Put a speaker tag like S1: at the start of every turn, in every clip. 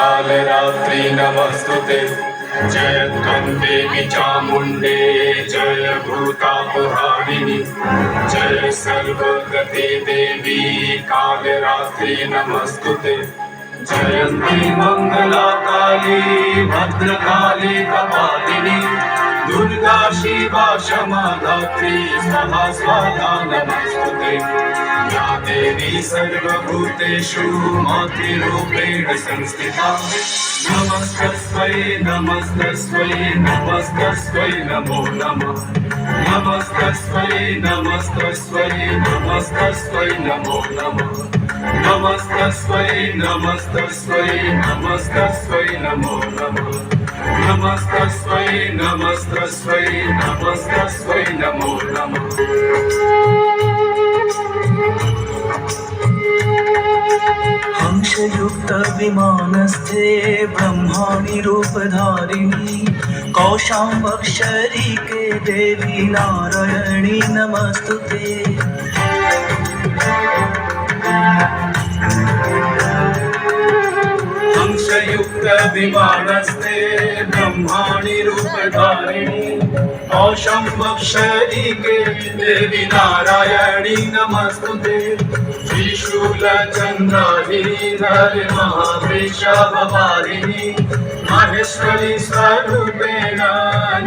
S1: कालरात्रि नमस्तुते। जय त्वं देवी चामुण्डे जय भूतापहारिणि। जय सर्वगते देवी कालरात्रि नमस्तुते। जयन्ती मंगला काली भद्रकाली कपालिनी। दुर्गा शिवा क्षमा धात्री स्वाहा स्वाहा नमस्तुते। या देवी सर्वभूतेषु मातृरूपेण संस्थिता। नमस्तस्मै नमस्तस्मै नमस्तस्मै नमो नमः। नमस्तस्मै नमस्तस्मै नमस्तस्मै नमो नमः। नमस्तस्मै नमस्तस्मै नमस्तस्मै नमो नमः। नमस्तस्मै नमस्तस्मै नमस्तस्मै नमो नमः।
S2: हंसयुक्त विमानस्थे ब्रह्माणि रूपधारिणी। कौशाम्बक्षरी के देवी नारायणी नमस्तुते।
S1: हंसयुक्त विमानस्थे ब्रह्माणि रूपधारिणी। कौशम्बक्षरी के देवी नारायणी नमस्तुते। त्रिशूलचन्द्राधीधर महावृषभवारिणि। महेश्वरी स्वरूपेण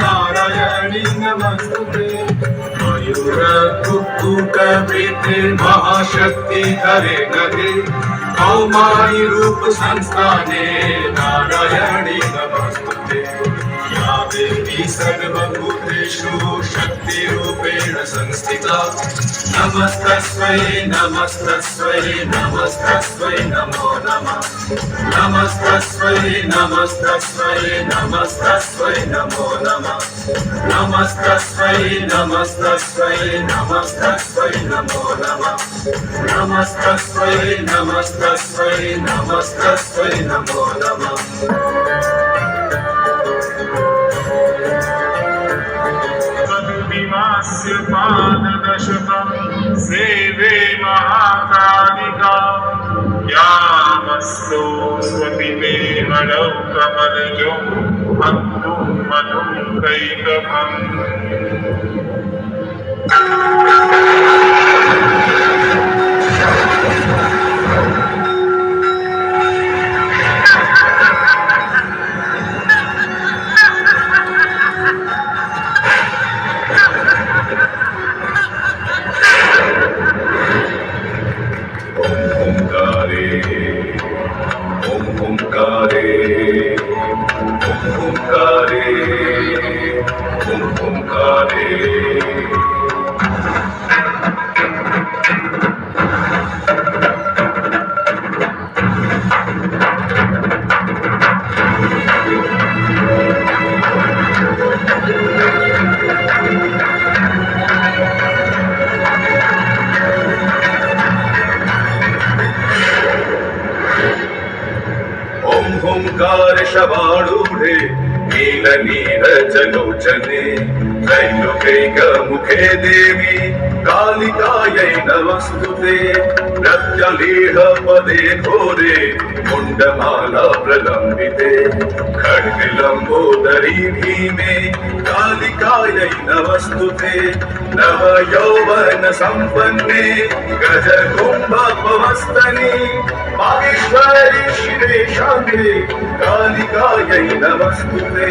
S1: नारायणी नमस्तुते। मयूरकुक्कुटवृत्ति महाशक्तिधरे नगे। कौमारी रूप संस्थाने नारायणी नमस्तुते। या देवी सर्वभूतेषु शक्तिरूपेण संस्थिता। नमस्तस्मै नमस्तस्मै नमस्तस्मै नमो नमः। नमस्तस्मै नमस्तस्मै नमस्तस्मै नमो नमः। नमस्तस्मै नमस्तस्मै नमस्तस्मै नमो नमः। नमस्तस्मै नमस्तस्मै नमस्तस्मै नमो नमः।
S3: तद्विमास्य पाददशकं सेवे महाकालिका। यामस्तो स्वति मे हरौ कमलजो हन्तुं मधुं कैकभम्।
S1: ओंकार शवाणूढे नीलनीरजलोचने। त्रैलोक्यैकमुखे देवी कालिकायै नमस्तुते। प्रत्यलीढपदे घोरे मुण्डमाला प्रलम्बिते। खड्गलम्बोदरी भीमे कालिकायै नमस्तुते। नवयौवन सम्पन्ने गजकुम्भपवस्तनि। माहेश्वरी शिवे शान्ते कालिकायै नमस्तुते।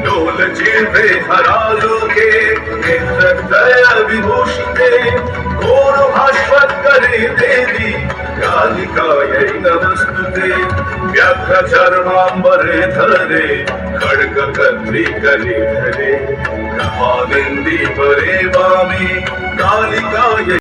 S1: लोलजिह्वे हरालोके नेत्रत्रय विभूषिते। घोरभास्वत्करे देवी कालिकायै नमस्तुते। व्यग्रचर्माम्बरे धरे खड्गकर्त्री कलिधरे। कपालिन्दी परे वामे कालिकायै